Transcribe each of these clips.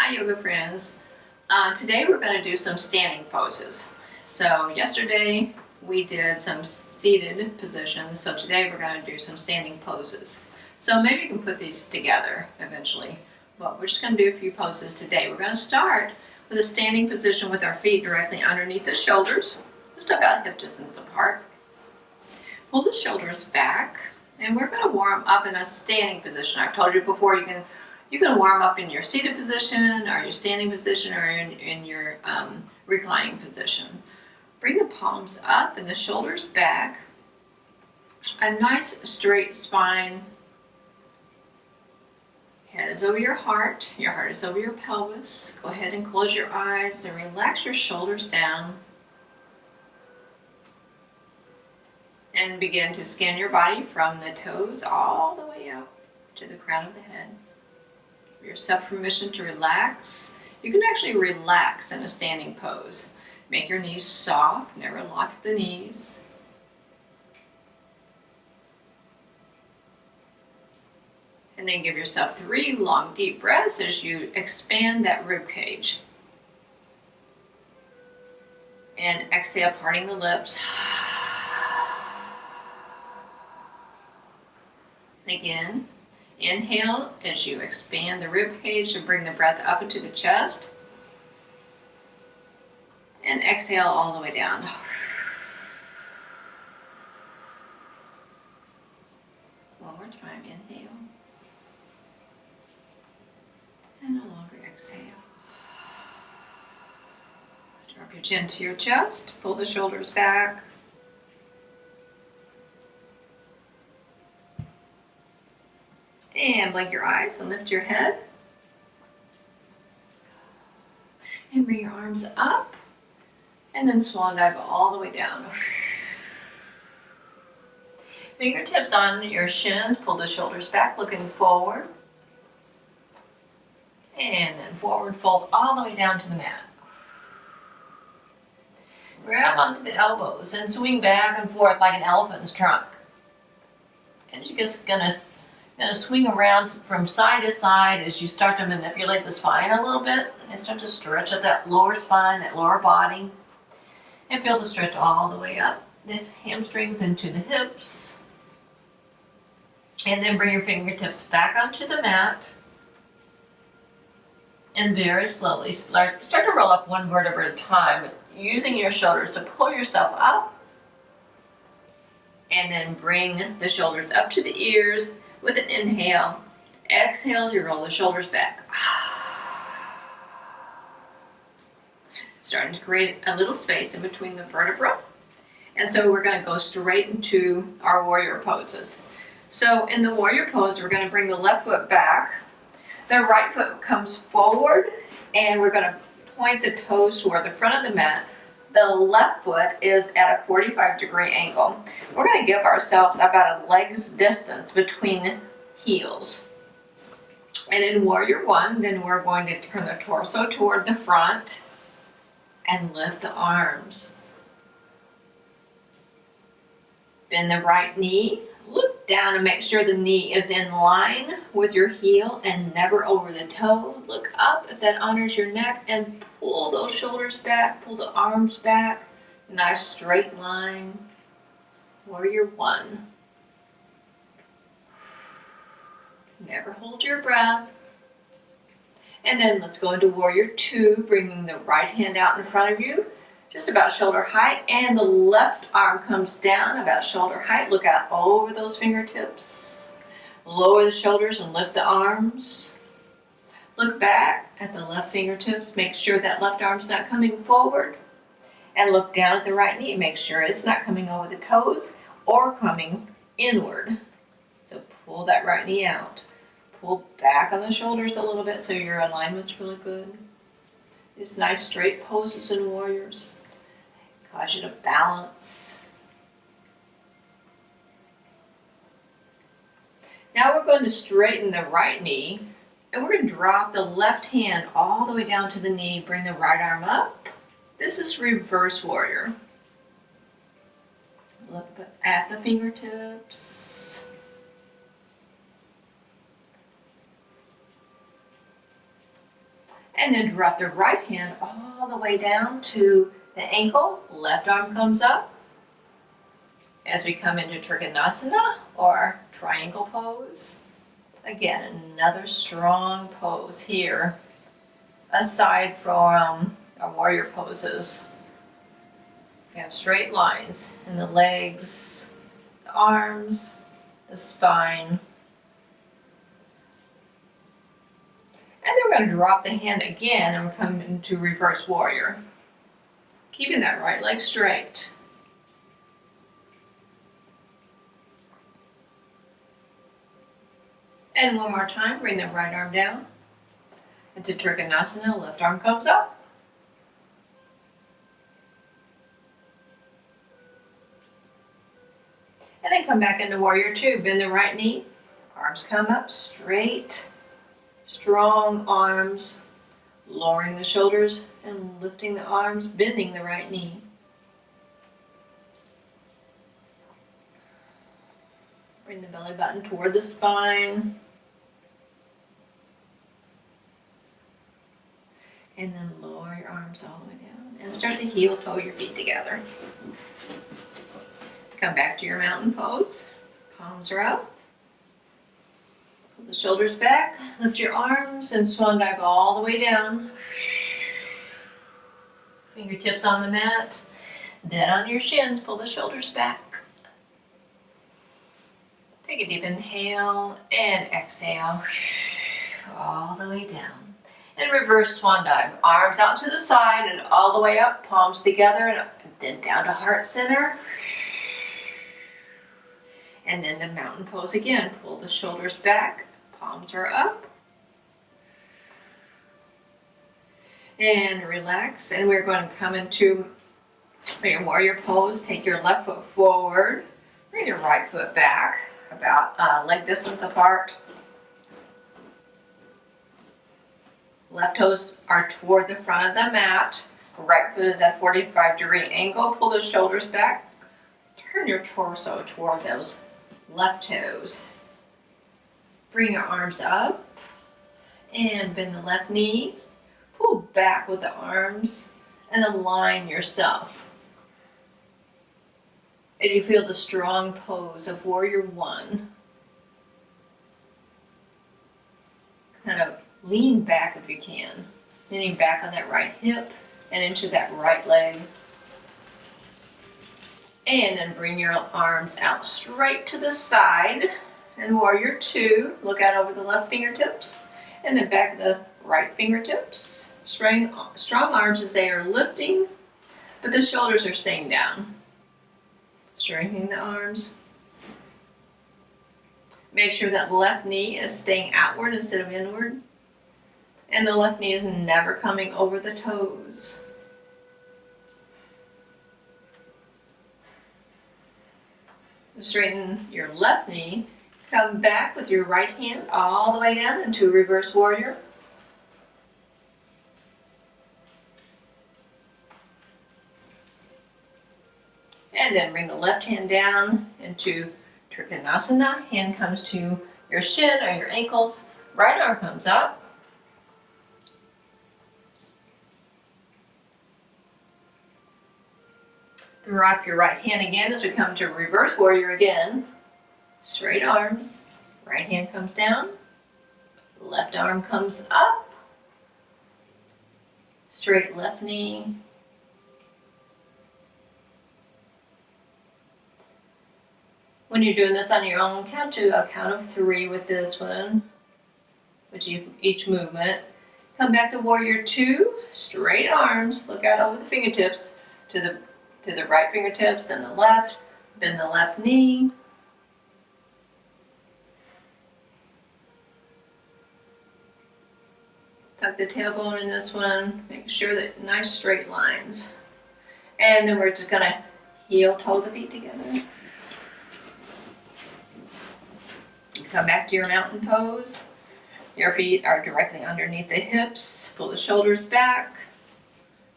Hi yoga friends. Today we're going to do some standing poses. So yesterday we did some seated positions, so today we're going to do some standing poses. So maybe you can put these together eventually, but we're just going to do a few poses today. We're going to start with a standing position with our feet directly underneath the shoulders, just about hip distance apart. Pull the shoulders back, and we're going to warm up in a standing position. I've told you before you can warm up in your seated position or your standing position or in your reclining position. Bring the palms up and the shoulders back. A nice straight spine. Head is over your heart is over your pelvis. Go ahead and close your eyes and relax your shoulders down. And begin to scan your body from the toes all the way up to the crown of the head. Give yourself permission to relax. You can actually relax in a standing pose. Make your knees soft, never lock the knees. And then give yourself 3 long, deep breaths as you expand that rib cage. And exhale, parting the lips. And again, inhale as you expand the rib cage and bring the breath up into the chest. And exhale all the way down. One more time, inhale. And no longer exhale. Drop your chin to your chest, pull the shoulders back. And blink your eyes and lift your head. And bring your arms up. And then swan dive all the way down. Fingertips on your shins. Pull the shoulders back, looking forward. And then forward fold all the way down to the mat. Grab onto the elbows and swing back and forth like an elephant's trunk. And you're just going to swing around from side to side as you start to manipulate the spine a little bit and start to stretch at that lower spine, that lower body. And feel the stretch all the way up, the hamstrings into the hips. And then bring your fingertips back onto the mat. And very slowly start to roll up one vertebra at a time, using your shoulders to pull yourself up. And then bring the shoulders up to the ears with an inhale. Exhale as you roll the shoulders back. Starting to create a little space in between the vertebra. And so we're going to go straight into our warrior poses. So in the warrior pose, we're going to bring the left foot back. The right foot comes forward, and we're going to point the toes toward the front of the mat. The left foot is at a 45-degree angle. We're going to give ourselves about a leg's distance between heels. And in warrior one, then we're going to turn the torso toward the front and lift the arms. Bend the right knee. Look down and make sure the knee is in line with your heel and never over the toe. Look up if that honors your neck and pull those shoulders back, pull the arms back. Nice straight line. Warrior one. Never hold your breath. And then let's go into warrior two, bringing the right hand out in front of you, just about shoulder height, and the left arm comes down about shoulder height. Look out over those fingertips. Lower the shoulders and lift the arms. Look back at the left fingertips. Make sure that left arm's not coming forward. And look down at the right knee. Make sure it's not coming over the toes or coming inward. So pull that right knee out. Pull back on the shoulders a little bit so your alignment's really good. These nice straight poses in warriors cause you to balance. Now we're going to straighten the right knee, and we're going to drop the left hand all the way down to the knee. Bring the right arm up. This is reverse warrior. Look at the fingertips. And then drop the right hand all the way down to the ankle. Left arm comes up. As we come into Trikonasana or triangle pose. Again, another strong pose here, aside from our warrior poses. We have straight lines in the legs, the arms, the spine. And then we're going to drop the hand again and we'll come into reverse warrior. Keeping that right leg straight. And one more time, bring the right arm down. Into Trikonasana, left arm comes up. And then come back into warrior two. Bend the right knee. Arms come up straight. Strong arms. Lowering the shoulders and lifting the arms, bending the right knee. Bring the belly button toward the spine. And then lower your arms all the way down. And start to heel toe your feet together. Come back to your mountain pose. Palms are up. Pull the shoulders back. Lift your arms and swan dive all the way down. Fingertips on the mat. Then on your shins, pull the shoulders back. Take a deep inhale and exhale. All the way down. And reverse swan dive. Arms out to the side and all the way up. Palms together and then down to heart center. And then the mountain pose again. Pull the shoulders back. Palms are up. And relax. And we're going to come into your warrior pose. Take your left foot forward. Bring your right foot back. About leg distance apart. Left toes are toward the front of the mat. Right foot is at 45-degree angle. Pull the shoulders back. Turn your torso toward those left toes. Bring your arms up and bend the left knee. Pull back with the arms and align yourself. As you feel the strong pose of warrior one, kind of lean back if you can. Leaning back on that right hip and into that right leg. And then bring your arms out straight to the side. And warrior two, look out over the left fingertips. And then back to the right fingertips. Strong arms as they are lifting, but the shoulders are staying down. Strengthening the arms. Make sure that left knee is staying outward instead of inward. And the left knee is never coming over the toes. Straighten your left knee. Come back with your right hand all the way down into reverse warrior. And then bring the left hand down into Trikonasana. Hand comes to your shin or your ankles. Right arm comes up. Drop your right hand again as we come to reverse warrior again. Straight arms. Right hand comes down. Left arm comes up. Straight left knee. When you're doing this on your own, count to a count of 3 with this one, with each movement. Come back to warrior two. Straight arms. Look out over the fingertips to the right fingertips, then the left. Bend the left knee. Tuck the tailbone in this one. Make sure that nice straight lines. And then we're just going to heel toe the feet together. Come back to your mountain pose. Your feet are directly underneath the hips. Pull the shoulders back.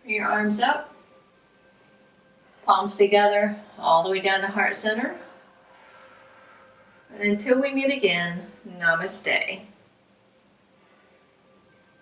Bring your arms up. Palms together all the way down to heart center. And until we meet again, namaste.